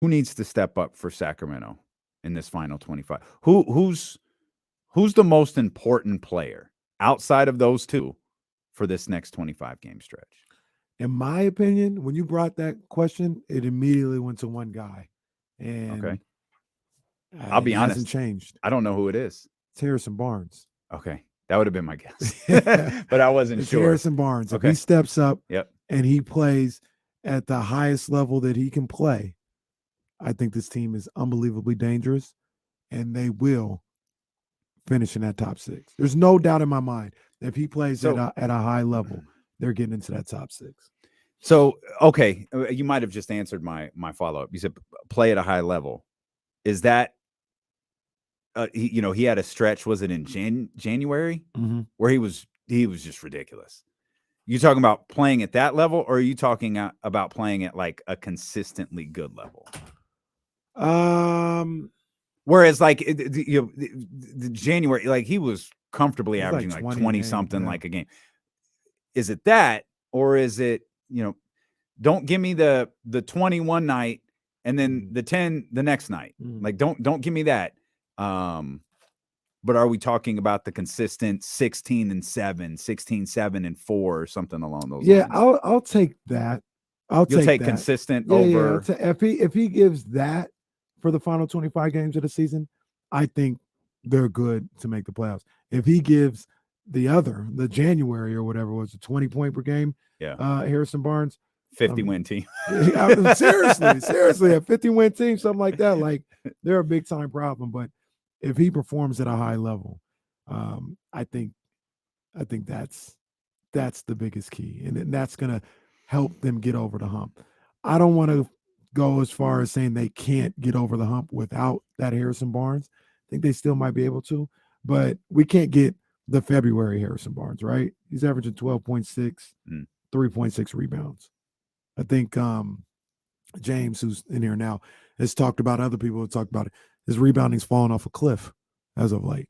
Who needs to step up for Sacramento in this final 25? Who's the most important player outside of those two for this next 25 game stretch? In my opinion, when you brought that question, it immediately went to one guy, Okay. and I'll it be hasn't honest. changed. I don't know who it is. It's Harrison Barnes. Okay. That would have been my guess. But I wasn't It's sure. Harrison Barnes. If he Okay. steps up Yep. and he plays at the highest level that he can play, I think this team is unbelievably dangerous, and they will finish in that top six. There's no doubt in my mind if he plays So at a high level, they're getting into that top six. okay, you might have just answered my follow-up. You said play at a high level. Is that he had a stretch, was it in January, Mm-hmm. where he was just ridiculous. You talking about playing at that level, or are you talking about playing at like a consistently good level? Whereas like the January, like he was comfortably averaging like 20 something like a game. Is it that, or is it, don't give me the 20 one night and then the 10 the next night. Like don't give me that. But are we talking about the consistent 16-7, 16-7-4, or something along those lines? I'll take that. You'll take that. consistent over. If he gives that for the final 25 games of the season, I think they're good to make the playoffs. If he gives the January or whatever was a 20-point per game, Harrison Barnes, 50-win team. seriously, a 50-win team, something like that. Like they're a big time problem. But if he performs at a high level, I think that's the biggest key, and that's gonna help them get over the hump. I don't want to go as far as saying they can't get over the hump without that Harrison Barnes. I think they still might be able to, but we can't get the February Harrison Barnes, right? He's averaging 12.6, 3.6 rebounds. I think James, who's in here now, has talked about, other people have talked about it. His rebounding's fallen off a cliff as of late.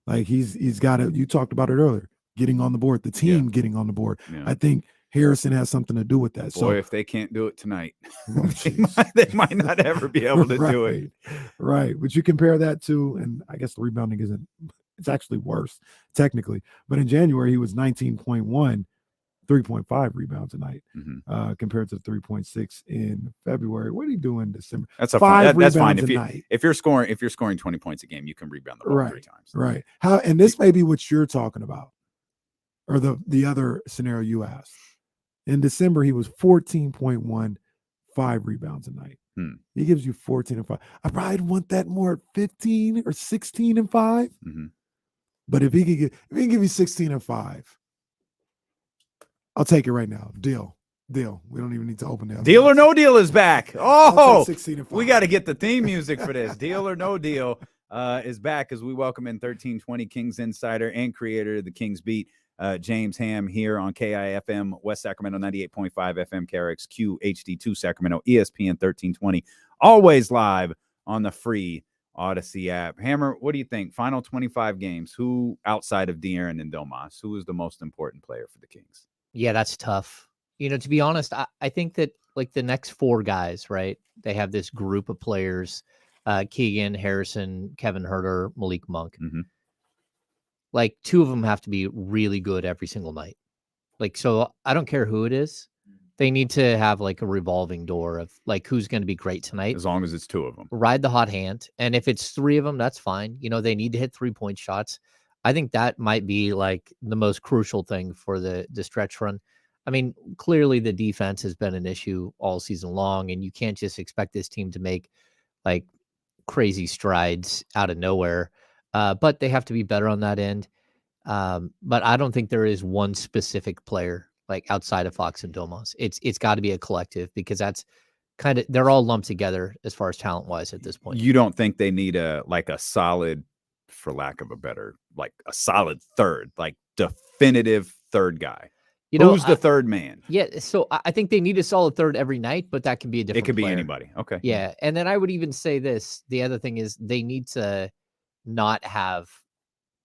Like he's got it. You talked about it earlier, getting on the board, the team getting on the board. Yeah. I think Harrison has something to do with that. Boy, if they can't do it tonight, they might not ever be able to do it. Right. But you compare that to, and I guess the rebounding it's actually worse technically. But in January, he was 19.1, 3.5 rebounds a night, compared to 3.6 in February. What did he do in December? That's fine. If you're scoring 20 points a game, you can rebound the ball 3 times. Right. And this may be what you're talking about, or the other scenario you asked. In December, he was 14.1, 5 rebounds a night. He gives you 14 and 5. I probably want that more at 15 or 16 and 5. But if he can give you 16 and 5, I'll take it right now. Deal. We don't even need to open it. Deal or No Deal is back. Oh, we got to get the theme music for this. Deal or No Deal is back as we welcome in 1320 Kings insider and creator of the Kings Beat, James Ham, here on KIFM West Sacramento 98.5 FM KRXQ HD2 Sacramento, ESPN 1320. Always live on the free Odyssey app. Hammer, what do you think? Final 25 games. Who outside of De'Aaron and Domas, who is the most important player for the Kings? Yeah, that's tough. To be honest, I think that like the next 4 guys, right? They have this group of players, Keegan, Harrison, Kevin Huerter, Malik Monk. Like 2 of them have to be really good every single night. Like, so I don't care who it is. They need to have like a revolving door of like who's going to be great tonight. As long as it's 2 of them. Ride the hot hand. And if it's 3 of them, that's fine. They need to hit 3-point shots. I think that might be like the most crucial thing for the stretch run. I mean, clearly the defense has been an issue all season long, and you can't just expect this team to make like crazy strides out of nowhere. But they have to be better on that end. But I don't think there is one specific player like outside of Fox and Domas. It's got to be a collective, because that's kind of, they're all lumped together as far as talent wise at this point. You don't think they need a solid, for lack of a better, like a solid third, like definitive third guy? Who's the third man? Yeah, so I think they need a solid third every night, but that can be a different It could player. be anybody. Okay. Yeah, and then I would even say this. The other thing is they need to not have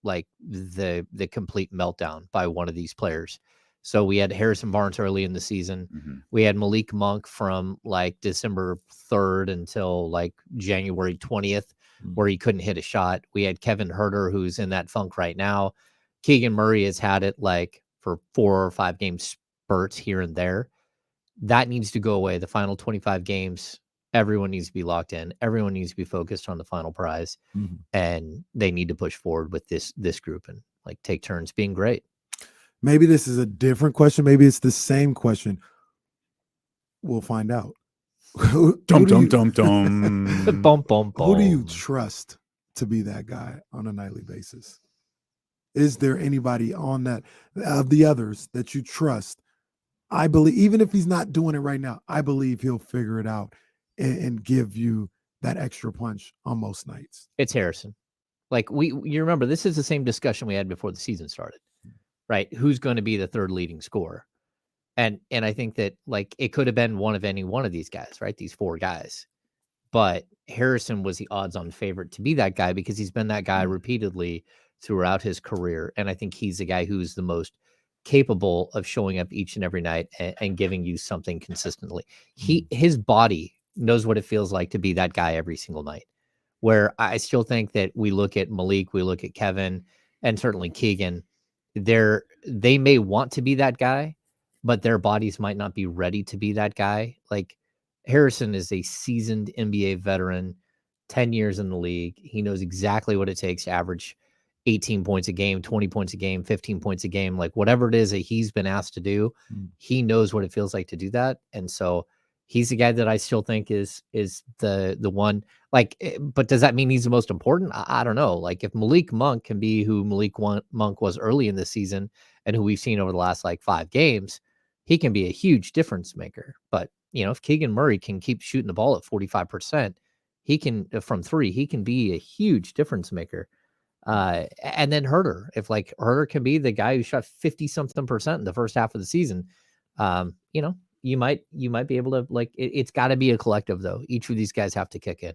like the complete meltdown by one of these players. So we had Harrison Barnes early in the season. Mm-hmm. We had Malik Monk from like December 3rd until like January 20th, where he couldn't hit a shot. We had Kevin Herter, who's in that funk right now. Keegan Murray has had it like for 4 or 5 game spurts here and there. That needs to go away. The final 25 games, everyone needs to be locked in. Everyone needs to be focused on the final prize. And they need to push forward with this group and like take turns being great. Maybe this is a different question. Maybe it's the same question. We'll find out. Dum, dum, dum, dum. Bum, bum, Who do you bum. trust to be that guy on a nightly basis? Is there anybody on that of the others that you trust? I believe, even if he's not doing it right now, I believe he'll figure it out and give you that extra punch on most nights. It's Harrison. Like you remember, this is the same discussion we had before the season started, right? Who's going to be the third leading scorer? And I think that like it could have been one of any one of these guys, right? These 4 guys. But Harrison was the odds-on favorite to be that guy because he's been that guy repeatedly throughout his career. And I think he's the guy who's the most capable of showing up each and every night and giving you something consistently. His body knows what it feels like to be that guy every single night. Where I still think that we look at Malik, we look at Kevin, and certainly Keegan, they may want to be that guy, but their bodies might not be ready to be that guy. Like Harrison is a seasoned NBA veteran, 10 years in the league. He knows exactly what it takes to average 18 points a game, 20 points a game, 15 points a game, like whatever it is that he's been asked to do, he knows what it feels like to do that. And so he's the guy that I still think is the one. Like, but does that mean he's the most important? I don't know. Like if Malik Monk can be who Monk was early in the season and who we've seen over the last like 5 games, he can be a huge difference maker. But if Keegan Murray can keep shooting the ball at 45%, he can from 3, he can be a huge difference maker. And then Herter, if like Herter can be the guy who shot 50-something% in the first half of the season, you might be able to like it's got to be a collective though. Each of these guys have to kick in.